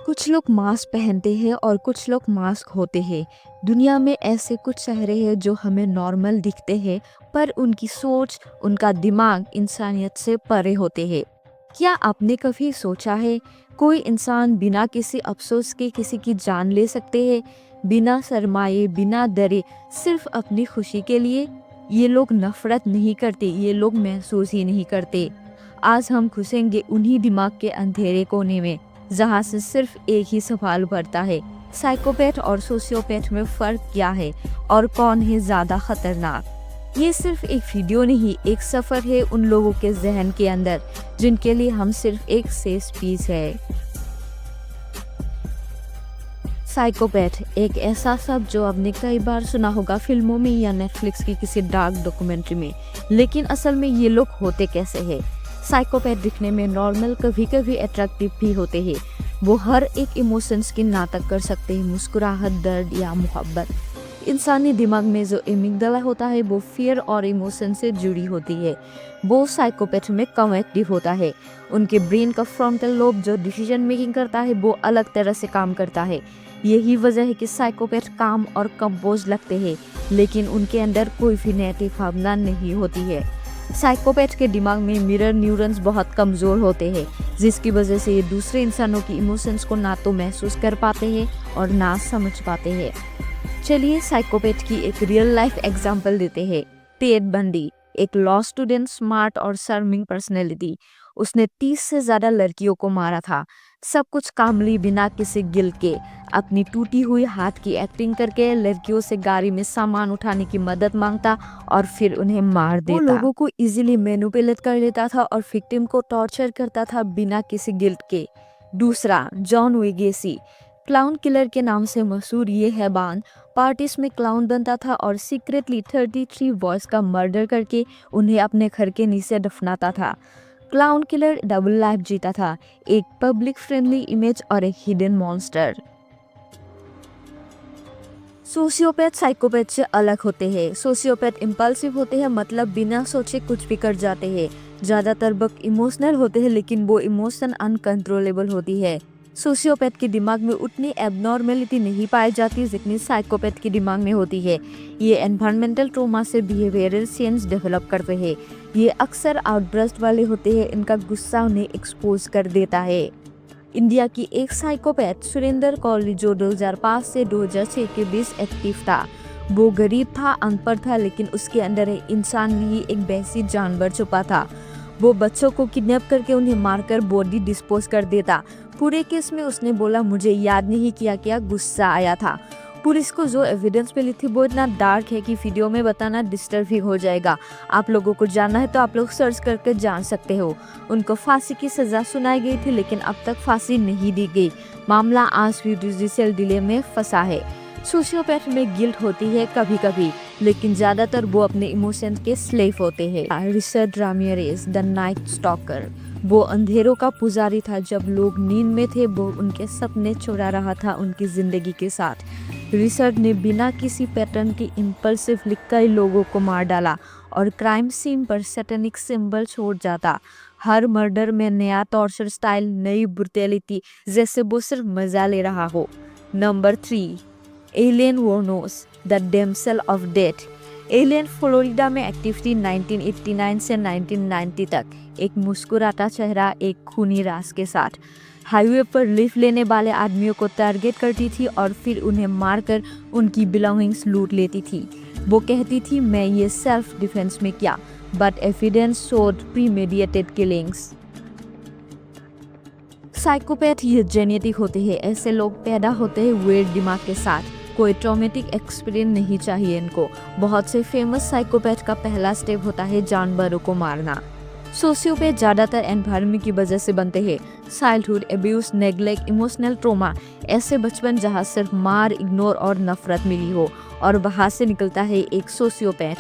कुछ लोग मास्क पहनते हैं और कुछ लोग मास्क होते हैं। दुनिया में ऐसे कुछ चेहरे हैं जो हमें नॉर्मल दिखते हैं, पर उनकी सोच, उनका दिमाग इंसानियत से परे होते हैं। क्या आपने कभी सोचा है, कोई इंसान बिना किसी अफसोस के किसी की जान ले सकते हैं, बिना शर्माए, बिना डरे, सिर्फ अपनी खुशी के लिए? ये लोग नफरत नहीं करते, ये लोग महसूस ही नहीं करते। आज हम घुसेंगे उन्हीं दिमाग के अंधेरे कोने में, जहाँ से सिर्फ एक ही सवाल उभरता है, साइकोपैथ और सोशियोपैथ में फ़र्क क्या है और कौन है ज़्यादा खतरनाक। ये सिर्फ एक वीडियो नहीं, एक सफ़र है उन लोगों के जहन के अंदर जिनके लिए हम सिर्फ एक सेफ स्पेस है। साइकोपैथ एक ऐसा शब्द जो आपने कई बार सुना होगा फिल्मों में या नेटफ्लिक्स की किसी डार्क डॉक्यूमेंट्री में, लेकिन असल में ये लोग होते कैसे हैं? साइकोपैथ दिखने में नॉर्मल, कभी कभी अट्रैक्टिव भी होते हैं। वो हर एक इमोशंस की नाटक कर सकते हैं, मुस्कुराहट, दर्द या मोहब्बत। इंसानी दिमाग में जो एमिगडाला होता है वो फियर और इमोशन से जुड़ी होती है। वो साइकोपैथ में कम एक्टिव होता है। उनके ब्रेन का फ्रंटल लोब जो डिसीजन मेकिंग करता है वो अलग तरह से काम करता है। यही वजह है कि साइकोपैथ काम और कंपोज लगते हैं, लेकिन उनके अंदर कोई भी नेगेटिव भावना नहीं होती है। साइकोपैथ के दिमाग में मिरर न्यूरॉन्स बहुत कमज़ोर होते हैं, जिसकी वजह से ये दूसरे इंसानों की इमोशंस को ना तो महसूस कर पाते हैं और ना समझ पाते हैं। चलिए साइकोपैथ की एक रियल लाइफ एग्जांपल देते हैं। टेड बंडी, एक लॉ स्टूडेंट, स्मार्ट और शर्मिंग पर्सनैलिटी। उसने 30 से ज़्यादा लड़कियों को मारा था, सब कुछ कामली, बिना किसी गिल्ट के। अपनी टूटी हुई हाथ की एक्टिंग करके लड़कियों से गाड़ी में सामान उठाने की मदद मांगता और फिर उन्हें मार देता। वो लोगों को इजीली मैनिपुलेट कर लेता था और विक्टिम को टॉर्चर करता था बिना किसी गिल्ट के। दूसरा, जॉन विगेसी, क्लाउन किलर के नाम से मशहूर ये हैवान पार्टीज में क्लाउन बनता था और सीक्रेटली 33 बॉयज का मर्डर करके उन्हें अपने घर के नीचे दफनाता था। क्लाउन किलर डबल लाइफ जीता था, एक पब्लिक फ्रेंडली इमेज और एक हिडन मॉन्स्टर। सोशियोपैथ साइकोपैथ से अलग होते हैं। सोशियोपैथ इम्पल्सिव होते हैं, मतलब बिना सोचे कुछ भी कर जाते हैं। ज़्यादातर वक्त इमोशनल होते हैं, लेकिन वो इमोशन अनकंट्रोलेबल होती है। सोशियोपैथ के दिमाग में उतनी एबनॉर्मेलिटी नहीं पाई जाती जितनी साइकोपैथ के दिमाग में होती है। ये एनवायरमेंटल ट्रॉमा से बिहेवियरल चेंज डेवलप करते हैं। ये अक्सर आउटब्रस्ट वाले होते हैं, इनका गुस्सा उन्हें एक्सपोज कर देता है। इंडिया की एक साइकोपैथ सुरेंद्र कौर, जो 2005 से 2006 के बीच एक्टिव था। वो गरीब था, अनपढ़ था, लेकिन उसके अंदर एक इंसान नहीं, एक वहशी जानवर छुपा था। वो बच्चों को किडनैप करके उन्हें मारकर बॉडी डिस्पोज कर देता। पूरे केस में उसने बोला, मुझे याद नहीं किया, क्या गुस्सा आया था। पुलिस को जो एविडेंस मिली थी वो इतना डार्क है कि वीडियो में बताना डिस्टर्बिंग हो जाएगा। आप लोगों को जानना है तो आप लोग सर्च करके जान सकते हो। उनको फांसी की सजा सुनाई गई थी, लेकिन अब तक फांसी नहीं दी गई। मामला आज भी जुडिशियल डिले में फंसा है। सोशियोपैथ में गिल्ट होती है कभी कभी, लेकिन ज्यादातर वो अपने इमोशंस के स्लेव होते हैं। Richard Ramirez, the night stalker, वो अंधेरों का पुजारी था। जब लोग नींद में थे वो उनके सपने चुरा रहा था उनकी जिंदगी के साथ। रिचर्ड ने बिना किसी पैटर्न के इम्पल्सिव कई लोगों को मार डाला और क्राइम सीन पर सैटेनिक सिंबल छोड़ जाता। हर मर्डर में नया टॉर्चर स्टाइल, नई ब्रुटैलिटी, जैसे वो सिर्फ मजा ले रहा हो। Number 3, Aileen Wuornos, the damsel of death. Aileen Florida में एक्टिव थी 1989 से 1990 तक। एक मुस्कुराता चेहरा, एक खूनी राज के साथ हाईवे पर लिफ्ट लेने वाले आदमियों को टारगेट करती थी और फिर उन्हें मारकर उनकी बिलोंगिंग्स लूट लेती थी। वो कहती थी, मैं ये सेल्फ डिफेंस में किया, but evidence showed premeditated killings. Psychopath ये जेनेटिक होते हैं। ऐसे लोग पैदा होते हैं वेट दिमाग के साथ, कोई ट्रॉमेटिक एक्सपीरियंस नहीं चाहिए इनको। बहुत से फेमस साइकोपैथ का पहला स्टेप होता है जानवरों को मारना। सोशियोपैथ ज़्यादातर एनवायरनमेंट की वजह से बनते हैं। Childhood abuse, neglect, emotional trauma, ऐसे बचपन जहाँ सिर्फ मार, इग्नोर और नफरत मिली हो, और वहाँ से निकलता है एक सोशियोपैथ।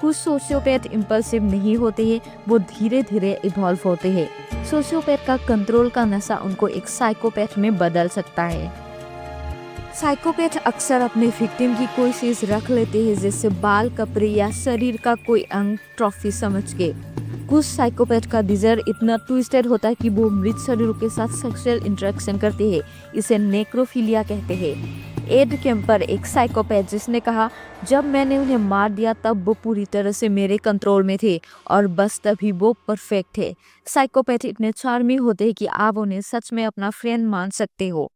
कुछ सोशियोपैथ इम्पल्सिव नहीं होते हैं, वो धीरे धीरे इवॉल्व होते हैं। सोशियोपैथ का कंट्रोल का नशा उनको एक साइकोपैथ में बदल सकता है। साइकोपैथ अक्सर अपने विक्टिम की कोई चीज रख लेते हैं, जैसे बाल, कपड़े या शरीर का कोई अंग, ट्रॉफी समझ के। कुछ साइकोपैथ का डिजायर इतना ट्विस्टेड होता है कि वो मृत शरीरों के साथ सेक्सुअल इंटरेक्शन करते हैं। इसे नेक्रोफिलिया कहते हैं। एड केम्पर एक साइकोपैथ जिसने कहा, जब मैंने उन्हें मार दिया तब वो पूरी तरह से मेरे कंट्रोल में थे और बस तभी वो परफेक्ट थे। साइकोपैथ इतने चार्मिंग होते हैं कि आप उन्हें सच में अपना फ्रेंड मान सकते हो।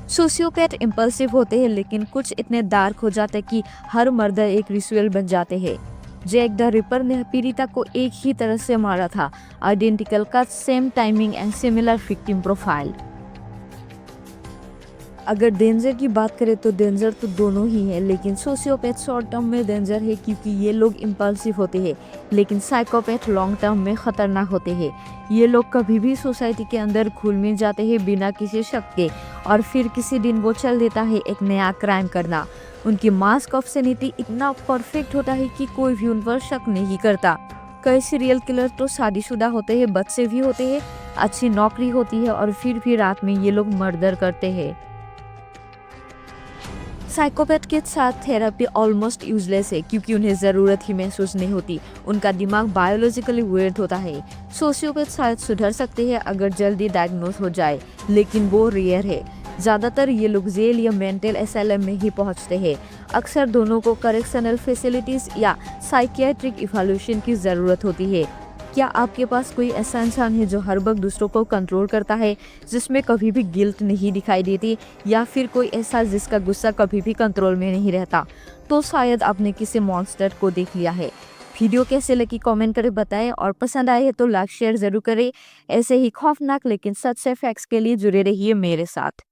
सोशियोपैथ इम्पल्सिव होते हैं लेकिन कुछ इतने डार्क हो जाते हैं कि हर मर्डर एक रिचुअल बन जाते हैं। जैक द रिपर ने पीड़िता को एक ही तरह से मारा था। Identical cut, same timing and similar victim profile. अगर डेंजर की बात करें तो डेंजर तो दोनों ही है, लेकिन सोशियोपैथ शॉर्ट टर्म में डेंजर है क्योंकि ये लोग इम्पल्सिव होते हैं, लेकिन साइकोपैथ लॉन्ग टर्म में खतरनाक होते हैं। ये लोग कभी भी सोसाइटी के अंदर घुल मिल जाते हैं बिना किसी शक के, और फिर किसी दिन वो चल देता है एक नया क्राइम करना। उनकी मास्क ऑफ सैनिटी इतना परफेक्ट होता है कि कोई भी उन पर शक नहीं करता। कई सीरियल किलर तो शादीशुदा होते हैं, बच्चे भी होते हैं, अच्छी नौकरी होती है, और फिर भी रात में ये लोग मर्डर करते हैं। साइकोपैथ के साथ थेरेपी ऑलमोस्ट यूजलेस है क्योंकि उन्हें ज़रूरत ही महसूस नहीं होती। उनका दिमाग बायोलॉजिकली वेयर्ड होता है। सोशियोपैथ शायद सुधर सकते हैं अगर जल्दी डायग्नोज हो जाए, लेकिन वो रेयर है। ज़्यादातर ये लोग जेल या मेंटल एसाइलम में ही पहुंचते हैं। अक्सर दोनों को करेक्शनल फैसिलिटीज़ या साइकियाट्रिक इवैल्यूएशन की ज़रूरत होती है। क्या आपके पास कोई ऐसा इंसान है जो हर वक्त दूसरों को कंट्रोल करता है, जिसमें कभी भी गिल्ट नहीं दिखाई देती, या फिर कोई ऐसा जिसका गुस्सा कभी भी कंट्रोल में नहीं रहता? तो शायद आपने किसी मॉन्स्टर को देख लिया है। वीडियो कैसे लगी कमेंट करके बताएं, और पसंद आए है तो लाइक शेयर जरूर करें। ऐसे ही खौफनाक लेकिन सच से फैक्ट्स के लिए जुड़े रहिए मेरे साथ।